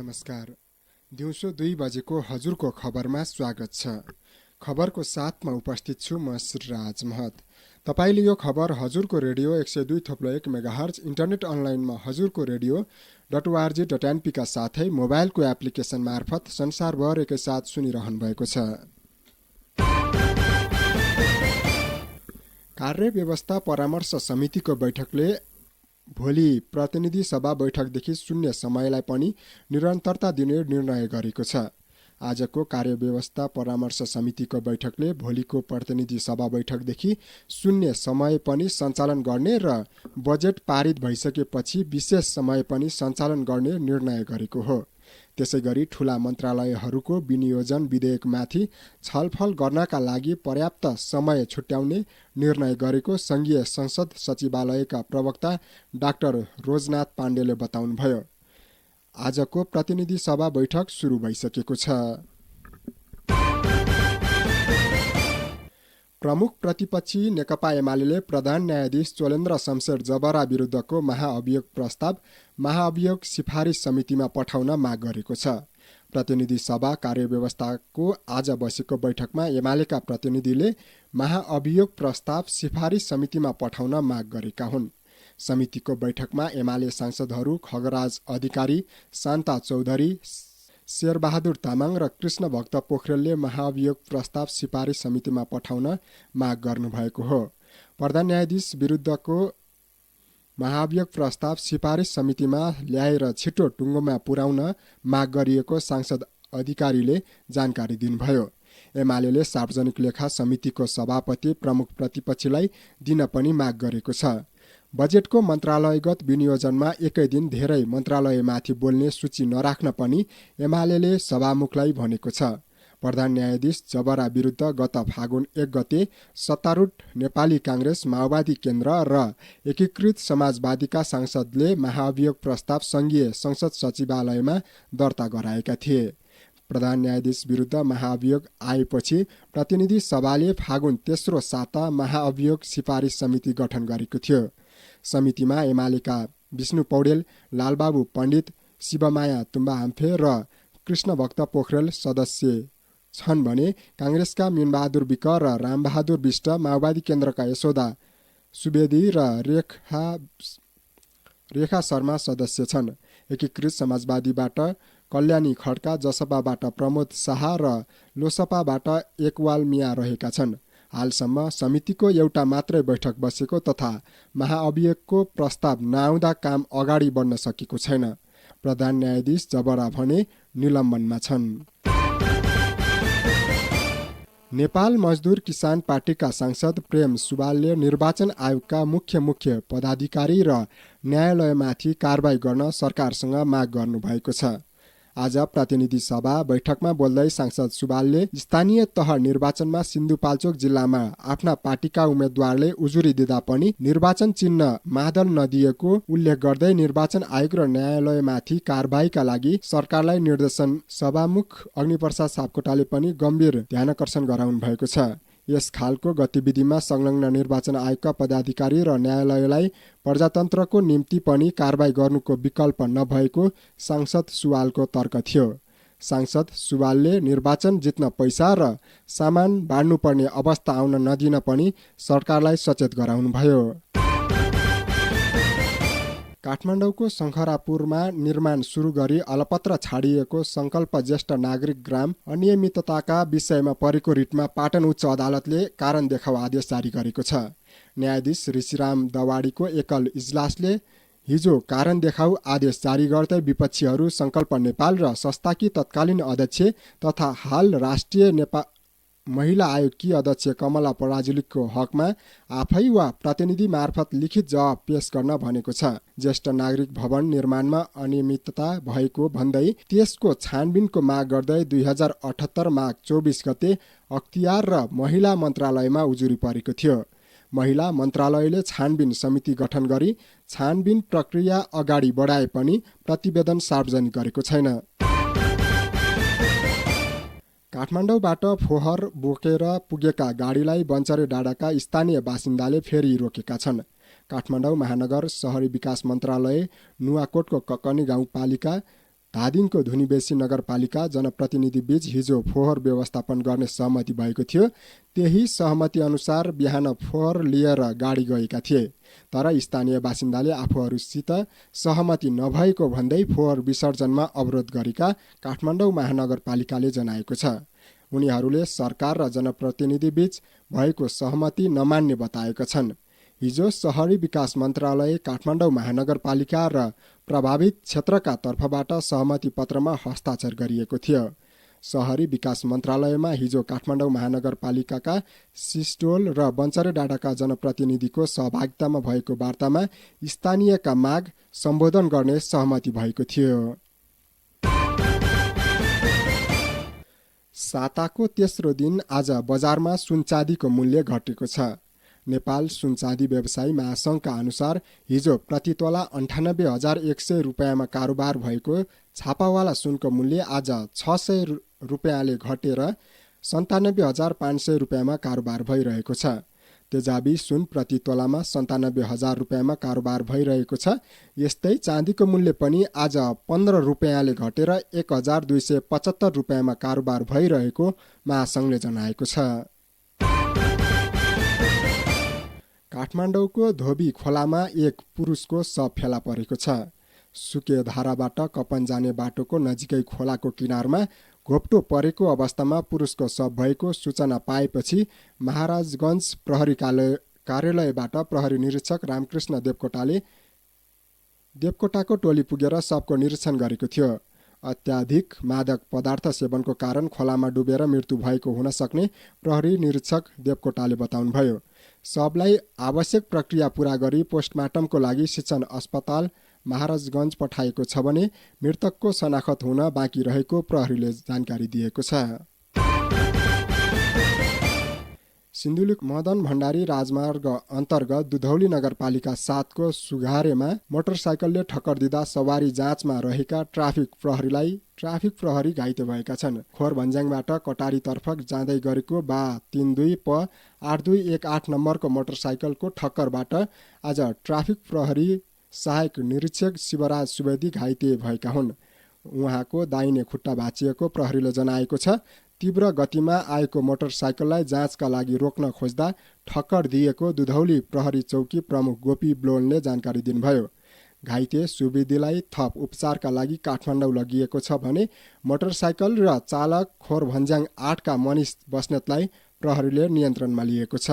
नमस्कार। दिउँसो 2 बजेको हजुरको खबरमा स्वागत छ। खबरको साथमा उपस्थित छु म श्रीराज महत। तपाईले यो खबर हजुरको रेडियो 102.1 मेगाहर्ज इन्टरनेट अनलाइनमा हजुरको रेडियो.org.np का साथै मोबाइलको एप्लिकेसन मार्फत संसारभर एकैसाथ सुनिरहनु भएको छ। कार्य व्यवस्था परामर्श समितिको बैठकले भोलि प्रतिनिधि सभा बैठकदेखि शून्य समयलाई पनि निरन्तरता दिने निर्णय गरेको छ। आजको कार्यव्यवस्था परामर्श समितिको बैठकले भोलिको प्रतिनिधि सभा बैठकदेखि शून्य समय पनि सञ्चालन गर्ने र बजेट पारित भइसकेपछि विशेष समय पनि सञ्चालन गर्ने निर्णय गरेको हो। त्यसैगरी ठूला मन्त्रालयहरूको विनियोजन विधेयकमाथि छलफल गर्नका लागि पर्याप्त समय छुट्याउने निर्णय गरेको संघीय संसद सचिवालयका प्रवक्ता डाक्टर रोजनाथ पाण्डेले बताउनुभयो। आजको प्रतिनिधि सभा बैठक सुरु भइसकेको छ। प्रमुख प्रतिपक्षी नेकपा एमाले प्रधान न्यायाधीश चोलेन्द्र शमशेर जबरा विरुद्धको महाअभियोग प्रस्ताव महाअभियोग सिफारिस समितिमा पठाउन माग गरेको छ। प्रतिनिधि सभा कार्यव्यवस्थाको आज बसेको बैठकमा एमालेका प्रतिनिधिले महाअभियोग प्रस्ताव सिफारिस समितिमा पठाउन माग गरेका हुन्। समितिको बैठकमा एमाले सांसदहरू खगराज अधिकारी, शान्ता चौधरी, शेरबहादुर तामाङ र कृष्ण भक्त पोखरेलले महाअभियोग प्रस्ताव सिफारिस समितिमा पठाउन माग गर्नुभएको हो। प्रधान न्यायाधीश विरुद्धको महाअभियोग प्रस्ताव सिफारिस समितिमा ल्याएर छिटो टुङ्गोमा पुर्याउन माग गरिएको सांसद अधिकारीले जानकारी दिनुभयो। एमाले सार्वजनिक लेखा समितिको सभापति प्रमुख प्रतिपक्षीलाई दिन पनि माग गरेको छ। बजेटको मन्त्रालयगत विनियोजनमा एकै दिन धेरै मन्त्रालयमाथि बोल्ने सूची नराख्न पनि एमाले सभामुखलाई भनेको छ। प्रधान न्यायाधीश जबरा विरुद्ध गत फागुन 1 गते सत्तारूढ नेपाली काङ्ग्रेस, माओवादी केन्द्र र एकीकृत समाजवादीका सांसदले महाअभियोग प्रस्ताव संघीय संसद सचिवालयमा दर्ता गराएका थिए। प्रधान न्यायाधीश विरुद्ध महाअभियोग आएपछि प्रतिनिधि सभाले फागुन तेस्रो साता महाअभियोग सिफारिस समिति गठन गरेको थियो। समितिमा एमालेका विष्णु पौडेल, लालबाबु पण्डित, शिवमाया तुम्बाहाम्फे र कृष्णभक्त पोखरेल सदस्य छन् भने काङ्ग्रेसका मीनबहादुर विक र रामबहादुर विष्ट, माओवादी केन्द्रका यशोदा सुवेदी र रेखा शर्मा सदस्य छन्। एकीकृत समाजवादीबाट कल्याणी खड्का, जसपाबाट प्रमोद शाह र लोसपाबाट एकवाल मिया रहेका छन्। हालसम्म समितिको एउटा मात्रै बैठक बसेको तथा महाअभियोगको प्रस्ताव नआउँदा काम अगाडि बढ्न सकेको छैन। प्रधान न्यायाधीश जबरा भने निलम्बनमा छन्। नेपाल मजदुर किसान पार्टीका सांसद प्रेम सुवालले निर्वाचन आयोगका मुख्य पदाधिकारी र न्यायालयमाथि कारबाही गर्न सरकारसँग माग गर्नुभएको छ। आज प्रतिनिधि सभा बैठकमा बोल्दै सांसद सुवालले स्थानीय तह निर्वाचनमा सिन्धुपाल्चोक जिल्लामा आफ्ना पार्टीका उम्मेद्वारले उजुरी दिँदा पनि निर्वाचन चिन्ह मादल नदिएको उल्लेख गर्दै निर्वाचन आयोग र न्यायालयमाथि कारबाहीका लागि सरकारलाई निर्देशन सभामुख अग्निप्रसाद सापकोटाले पनि गम्भीर ध्यानकर्षण गराउनु भएको छ। यस खालको गतिविधिमा संलग्न निर्वाचन आयोगका पदाधिकारी र न्यायालयलाई प्रजातन्त्रको निम्ति पनि कारबाही गर्नुको विकल्प नभएको सांसद सुवालको तर्क थियो। सांसद सुवालले निर्वाचन जित्न पैसा र सामान बाँड्नुपर्ने अवस्था आउन नदिन पनि सरकारलाई सचेत गराउनुभयो। काठमाडौँको शङ्खरापुरमा निर्माण सुरु गरी अलपत्र छाडिएको संकल्प ज्येष्ठ नागरिक ग्राम अनियमितताका विषयमा परेको रिटमा पाटन उच्च अदालतले कारण देखाउ आदेश जारी गरेको छ। न्यायाधीश ऋषिराम दवाडीको एकल इजलासले हिजो कारण देखाउ आदेश जारी गर्दै विपक्षीहरू संकल्प नेपाल र संस्थाकी तत्कालीन अध्यक्ष तथा हाल राष्ट्रिय महिला आयोगकी अध्यक्ष कमला पराजुलीको हकमा आफै वा प्रतिनिधि मार्फत लिखित जवाब पेश गर्न भनेको छ। ज्येष्ठ नागरिक भवन निर्माणमा अनियमितता भएको भन्दै त्यसको छानबिनको माग गर्दै 2078 माघ 24 गते अख्तियार र महिला मन्त्रालयमा उजुरी परेको थियो। महिला मन्त्रालयले छानबिन समिति गठन गरी छानबिन प्रक्रिया अगाडि बढाए पनि प्रतिवेदन सार्वजनिक गरेको छैन। काठमाडौँबाट फोहोर बोकेर पुगेका गाडीलाई बन्चरे डाँडाका स्थानीय बासिन्दाले फेरि रोकेका छन्। काठमाडौँ महानगर शहरी विकास मन्त्रालय नुवाकोटको ककनी गाउँपालिका धादिङको धुनीबेसी नगरपालिका जनप्रतिनिधि बीच हिजो फोहोर व्यवस्थापन गर्ने सहमति भएको थियो। त्यही सहमति अनुसार बिहान फोहोर लिएर गाडी गएका थिए, तर स्थानीय बासिन्दाले आफूहरूसित सहमति नभएको भन्दै फोहोर विसर्जनमा अवरोध गरेका काठमाडौँ महानगरपालिकाले जनाएको छ। उनीहरूले सरकार र जनप्रतिनिधि बीच भएको सहमति नमान्ने बताएका छन्। हिजो शहरी विकास मन्त्रालय, काठमाडौँ महानगरपालिका र प्रभावित क्षेत्रका तर्फबाट सहमति पत्रमा हस्ताक्षर गरिएको थियो। शहरी विकास मन्त्रालयमा हिजो काठमाडौँ महानगरपालिकाका सिस्टोल र बन्चरे डाँडाका जनप्रतिनिधिको सहभागितामा भएको वार्तामा स्थानीयका माग सम्बोधन गर्ने सहमति भएको थियो। साताको तेस्रो दिन आज बजारमा सुनचाँदीको मूल्य घटेको छ। नेपाल सुनचाँदी व्यवसायी महासङ्घका अनुसार हिजो प्रति तोला 98,100 रुपियाँमा कारोबार भएको छापावाला सुनको मूल्य आज 600 रुपियाँले घटेर 97,500 रुपियाँमा कारोबार भइरहेको छ। तेजाबी सुन प्रति तोलामा 97,000 रुपियाँमा कारोबार भइरहेको छ। यस्तै चाँदीको मूल्य पनि आज 15 रुपियाँले घटेर 1,275 रुपियाँमा कारोबार भइरहेको महासङ्घले जनाएको छ। काठमाडौँको धोबी खोलामा एक पुरुषको शव फेला परेको छ। सुकेधाराबाट कपन जाने बाटोको नजिकै खोलाको किनारमा घोप्टो परेको अवस्थामा पुरुषको शव भएको सूचना पाएपछि महाराजगञ्ज प्रहरी कार्यालयबाट प्रहरी निरीक्षक रामकृष्ण देवकोटाको टोली पुगेर शवको निरीक्षण गरेको थियो। अत्याधिक मादक पदार्थ सेवनको कारण खोलामा डुबेर मृत्यु भएको हुन सक्ने प्रहरी निरीक्षक देवकोटाले बताउनुभयो। शवलाई आवश्यक प्रक्रिया पूरा गरी पोस्टमार्टमको लागि शिक्षण अस्पताल महाराजगञ्ज पठाएको छ भने मृतकको शनाखत हुन बाँकी रहेको प्रहरीले जानकारी दिएको छ। सिन्धुलीक मदन भण्डारी राजमार्ग अन्तर्गत दुधौली नगरपालिका 7 को सुघारेमा मोटरसाइकलले ठक्कर दिँदा सवारी जाँचमा रहेका ट्राफिक प्रहरी घाइते भएका छन्। खोरभन्ज्याङबाट कटारीतर्फ जाँदै गरेको 32 प 8218 नम्बरको मोटरसाइकलको ठक्करबाट आज ट्राफिक प्रहरी सहायक निरीक्षक शिवराज सुवेदी घाइते भएका हुन्। उहाँको दाहिने खुट्टा भाँचिएको प्रहरीले जनाएको छ। तीव्र गतिमा आएको मोटरसाइकललाई जाँचका लागि रोक्न खोज्दा ठक्कर दिएको दुधौली प्रहरी चौकी प्रमुख गोपी ब्लोनले जानकारी दिनुभयो। घाइते सुवेदीलाई थप उपचारका लागि काठमाडौँ लगिएको छ भने मोटरसाइकल र चालक खोरभन्ज्याङ 8 का मनिष बस्नेतलाई प्रहरीले नियन्त्रणमा लिएको छ।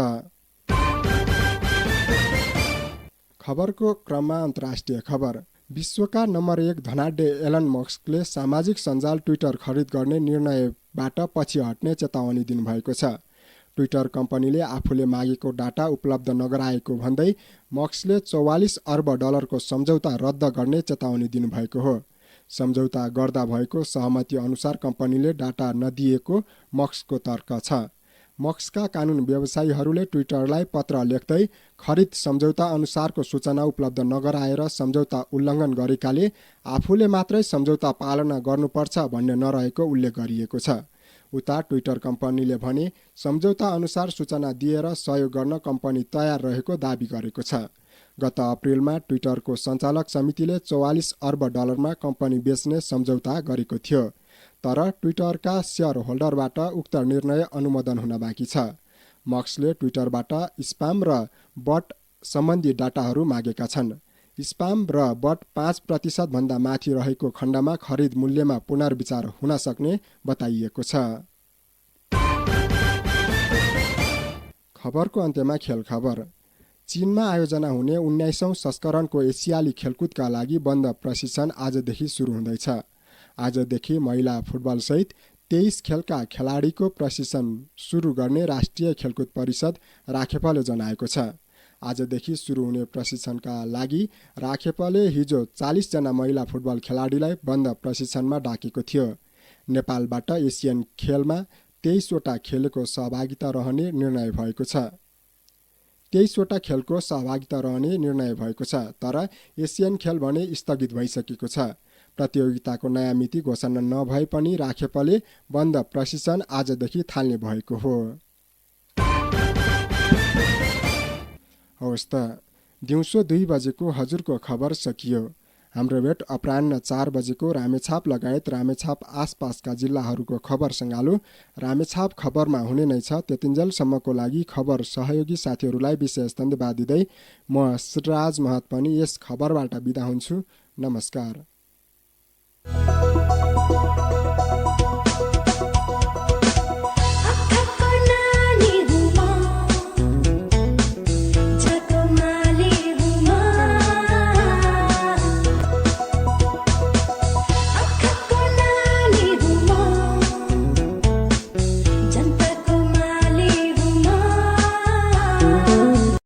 खबरको क्रममा अन्तर्राष्ट्रिय खबर। विश्वका नम्बर 1 धनाढ्य एलन मस्कले सामाजिक सञ्जाल ट्विटर खरिद गर्ने निर्णयबाट पछि हट्ने चेतावनी दिनुभएको छ। ट्विटर कम्पनीले आफूले मागेको डाटा उपलब्ध नगराएको भन्दै मस्कले 44 अर्ब डलरको सम्झौता रद्द गर्ने चेतावनी दिनुभएको हो। सम्झौता गर्दा भएको सहमति अनुसार कम्पनीले डाटा नदिएको मस्कको तर्क छ। मस्कका कानुन व्यवसायीहरूले ट्विटरलाई पत्र लेख्दै खरिद सम्झौता अनुसारको सूचना उपलब्ध नगराएर सम्झौता उल्लङ्घन गरेकाले आफूले मात्रै सम्झौता पालना गर्नुपर्छ भन्ने नरहेको उल्लेख गरिएको छ। उता ट्विटर कम्पनीले भने सम्झौता अनुसार सूचना दिएर सहयोग गर्न कम्पनी तयार रहेको दावी गरेको छ। गत अप्रिलमा ट्विटरको सञ्चालक समितिले 44 अर्ब डलरमा कम्पनी बेच्ने सम्झौता गरेको थियो, तर ट्विटरका शेयर होल्डरबाट उक्त निर्णय अनुमोदन हुन बाँकी छ। मस्कले ट्विटरबाट स्पाम र बट सम्बन्धी डाटाहरू मागेका छन्। स्पाम र बट 5% भन्दा माथि रहेको खण्डमा खरिद मूल्यमा पुनर्विचार हुन सक्ने बताइएको छ। खबरको अन्त्यमा खेल खबर। चीनमा आयोजना हुने 19औं संस्करणको एसियाली खेलकुदका लागि बन्द प्रशिक्षण आजदेखि सुरु हुँदैछ। आजदेखि महिला फुटबल सहित 23 खेलका खेलाडीको प्रशिक्षण सुरु गर्ने राष्ट्रिय खेलकुद परिषद राखेपले जनाएको छ। आजदेखि सुरु हुने प्रशिक्षणका लागि राखेपले हिजो 40 जना महिला फुटबल खेलाडीलाई बन्द प्रशिक्षणमा डाकेको थियो। नेपालबाट एसियन खेलमा 23 वटा खेलको सहभागिता रहने निर्णय भएको छ। 23 वटा खेलको सहभागिता रहने निर्णय भएको छ, तर एसियन खेल भने स्थगित भइसकेको छ। प्रतियोगिताको नयाँ मिति घोषणा नभए पनि राखेपले बन्द प्रशिक्षण आजदेखि थाल्ने भएको हो। हवस् त, दिउँसो 2 बजेको हजुरको खबर सकियो। हाम्रो भेट अपराह्न 4 बजेको रामेछाप लगायत रामेछाप आसपासका जिल्लाहरूको खबर सँगालो रामेछाप खबरमा हुने नै छ। त्यतिन्जेलसम्मको लागि खबर सहयोगी साथीहरूलाई विशेष धन्यवाद दिँदै म श्रीराज महत पनि यस खबरबाट बिदा हुन्छु। नमस्कार।